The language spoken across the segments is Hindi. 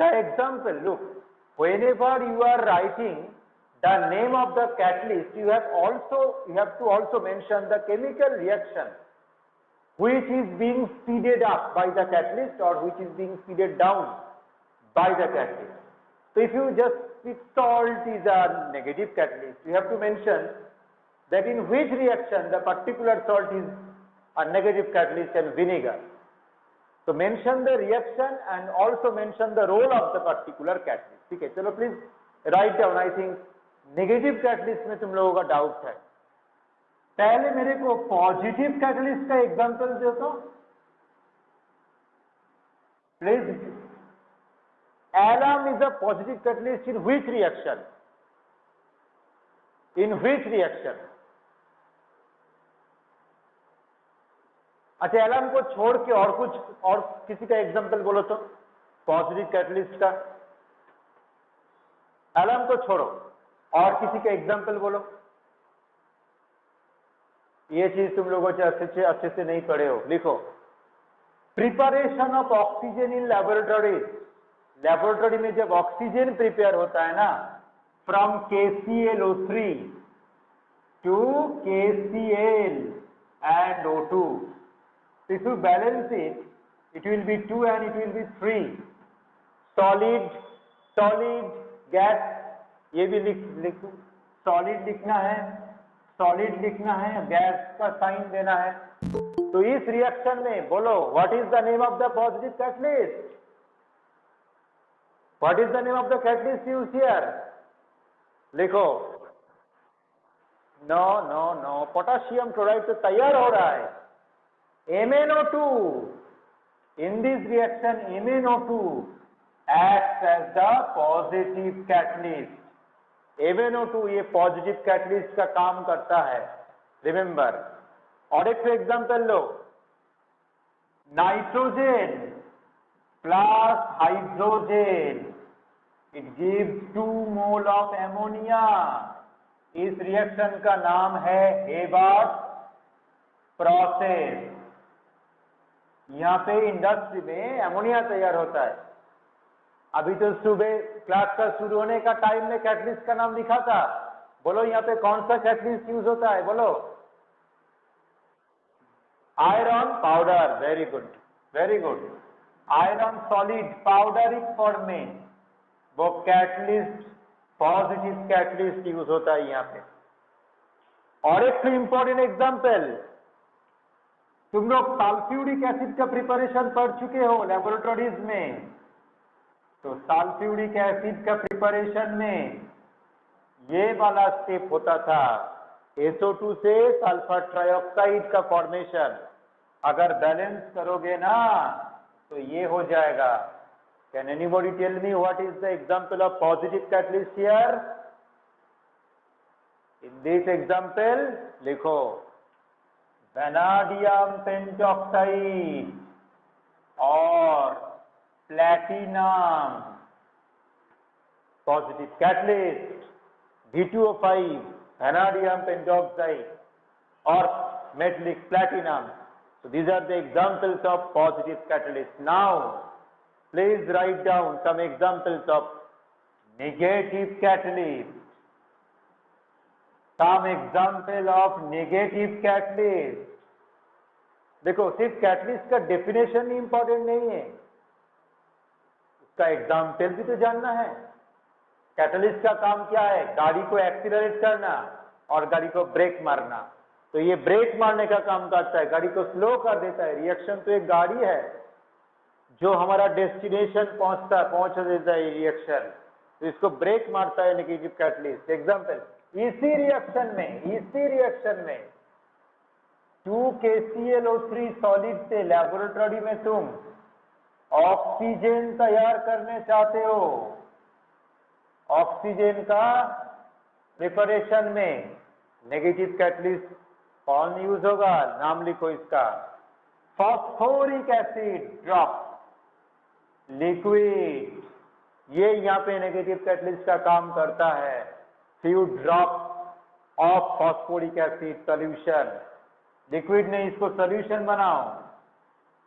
The example, look, whenever you are writing the name of the catalyst, you have to also mention the chemical reaction which is being speeded up by the catalyst or which is being speeded down by the catalyst. So if you just speak salt is a negative catalyst, you have to mention that in which reaction the particular salt is a negative catalyst and vinegar. So mention the reaction and also mention the role of the particular catalyst. ठीक है, चलो please write down. I think negative catalyst में तुम लोगों का डाउट है. पहले मेरे को पॉजिटिव कैटलिस्ट का एग्जांपल दो तो please. Alum is a positive catalyst in which reaction? In which reaction? अच्छा, एलम को छोड़ के और कुछ और किसी का एग्जांपल बोलो तो पॉजिटिव कैटलिस्ट का. एलम को छोड़ो और किसी का एग्जांपल बोलो. ये चीज तुम लोगों अच्छे से नहीं पढ़े हो. लिखो preparation of oxygen in laboratory. Laboratory में जब ऑक्सीजन प्रिपेयर होता है ना, from KClO3 to KCl and O2. If you balance it, it will be 2 and it will be 3. Solid, gas, ये भी लिख सॉलिड लिखना है, सॉलिड लिखना है, गैस का साइन देना है. तो इस रिएक्शन में बोलो what is the name of the positive catalyst? What is the name of the catalyst used here? लिखो. नो, पोटेशियम क्लोराइड तो तैयार हो रहा है. MnO2. In this reaction, MnO2 acts as the positive catalyst. MnO2 ये positive catalyst का काम करता है. Remember. और एक example low. Nitrogen plus hydrogen, it gives 2 mole of ammonia. इस रिएक्शन का नाम है हेबार्ट प्रोसेस. यहाँ पे इंडस्ट्री में अमोनिया तैयार होता है. अभी तो सुबह क्लास का शुरू होने का टाइम में कैटलिस्ट का नाम लिखा था. बोलो यहाँ पे कौन सा कैटलिस्ट यूज होता है? बोलो. Iron powder. Very good, very good. Iron solid पाउडरिक फॉर्म में वो कैटलिस्ट, पॉजिटिव कैटलिस्ट यूज होता है यहाँ पे. और एक इंपॉर्टेंट एग्जांपल, तुम लोग सल्फ्यूरिक एसिड का प्रिपरेशन पढ़ चुके हो लेबोरेटरीज में. तो सल्फ्यूरिक एसिड का प्रिपरेशन में ये वाला स्टेप होता था. SO2 से सल्फर ट्राइऑक्साइड का फॉर्मेशन. अगर बैलेंस करोगे ना तो ये हो जाएगा. Can anybody tell me what is the example of positive catalyst here? In this example लिखो वैनाडियम पेंटॉक्साइड और platinum. Positive catalyst V2O5, vanadium pentoxide और metallic platinum. So these are the examples of positive catalysts. Now please write down some examples of negative catalyst. Some example of negative catalyst. देखो सिर्फ कैटलिस्ट का डेफिनेशन ही इंपॉर्टेंट नहीं है, उसका एग्जाम्पल भी तो जानना है. कैटलिस्ट का काम क्या है? गाड़ी को एक्सीलरेट करना और गाड़ी को ब्रेक मारना. तो ये ब्रेक मारने का काम करता है, गाड़ी को स्लो कर देता है. रिएक्शन तो एक गाड़ी है जो हमारा डेस्टिनेशन पहुंच देता है रिएक्शन, तो इसको ब्रेक मारता है नेगेटिव कैटलिस्ट. एग्जाम्पल, इसी रिएक्शन में 2 KClO3 सॉलिड से लेबोरेटरी में तुम ऑक्सीजन तैयार करने चाहते हो. ऑक्सीजन का प्रिपरेशन में नेगेटिव कैटलिस्ट कौन यूज होगा? नाम लिखो इसका. फॉस्फोरिक एसिड ड्रॉप लिक्विड, ये यहाँ पे नेगेटिव कैटलिस्ट का काम करता है. Few drop of phosphoric acid solution. Liquid ने इसको सॉल्यूशन बनाओ.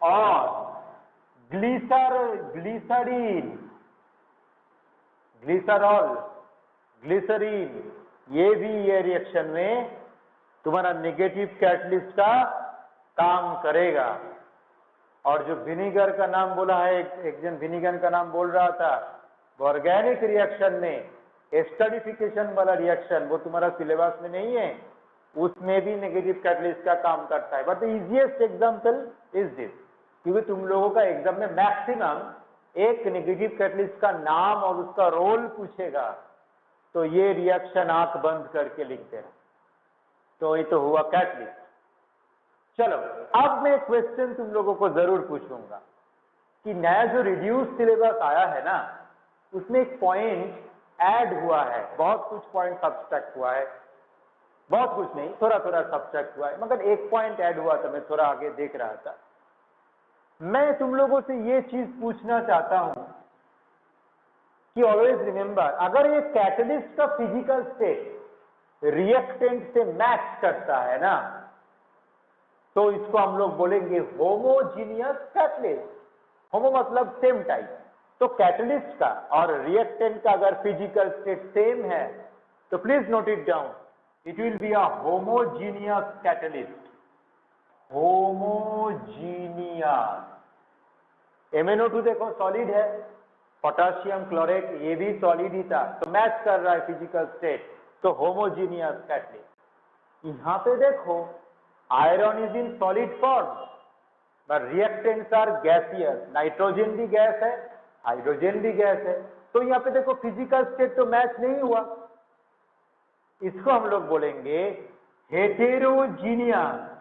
और ग्लिसरीन ग्लिसरॉल, ग्लिसरीन, ये भी ये रिएक्शन में तुम्हारा नेगेटिव कैटलिस्ट का काम करेगा। और जो विनेगर का नाम बोला है, एक जन विनेगर का नाम बोल रहा था, वो ऑर्गेनिक रिएक्शन में एस्टरिफिकेशन वाला रिएक्शन, वो तुम्हारा सिलेबस में नहीं है, उसमें भी नेगेटिव कैटलिस्ट का काम करता है। But the easiest example is this, क्योंकि तुम लोगों का एग्जाम में मैक्सिमम एक नेगेटिव कैटलिस्ट का नाम और उसका रोल पूछेगा, तो ये रिएक्शन आंख बंद करके लिख देना। तो ये तो हुआ कैटलिस्ट। चलो अब मैं क्वेश्चन तुम लोगों को जरूर पूछूंगा कि नया जो रिड्यूस सिलेबस आया है ना, उसमें एक पॉइंट ऐड हुआ है, बहुत कुछ पॉइंट सब्सट्रैक्ट हुआ है, बहुत कुछ नहीं, थोड़ा थोड़ा सब्सट्रैक्ट हुआ है, मगर एक पॉइंट ऐड हुआ था, मैं थोड़ा आगे देख रहा था। मैं तुम लोगों से ये चीज पूछना चाहता हूं कि ऑलवेज रिमेंबर, अगर ये कैटलिस्ट का फिजिकल स्टेट रिएक्टेंट से मैच करता है ना, तो इसको हम लोग बोलेंगे होमोजीनियस कैटलिस्ट। होमो मतलब सेम टाइप, तो कैटलिस्ट का और रिएक्टेंट का अगर फिजिकल स्टेट सेम है तो please note it down, it will be a homogeneous catalyst. Homogeneous. MnO2 देखो सॉलिड है, पोटेशियम क्लोरेट ये भी सॉलिड ही था, तो मैच कर रहा है फिजिकल स्टेट, तो होमोजीनियस कैटलिस्ट। यहां पे देखो iron is in solid form but reactants are gaseous, nitrogen भी गैस है, हाइड्रोजन भी गैस है, तो यहाँ पे देखो फिजिकल स्टेट तो मैच नहीं हुआ, इसको हम लोग बोलेंगे हेटेरोजीनियस।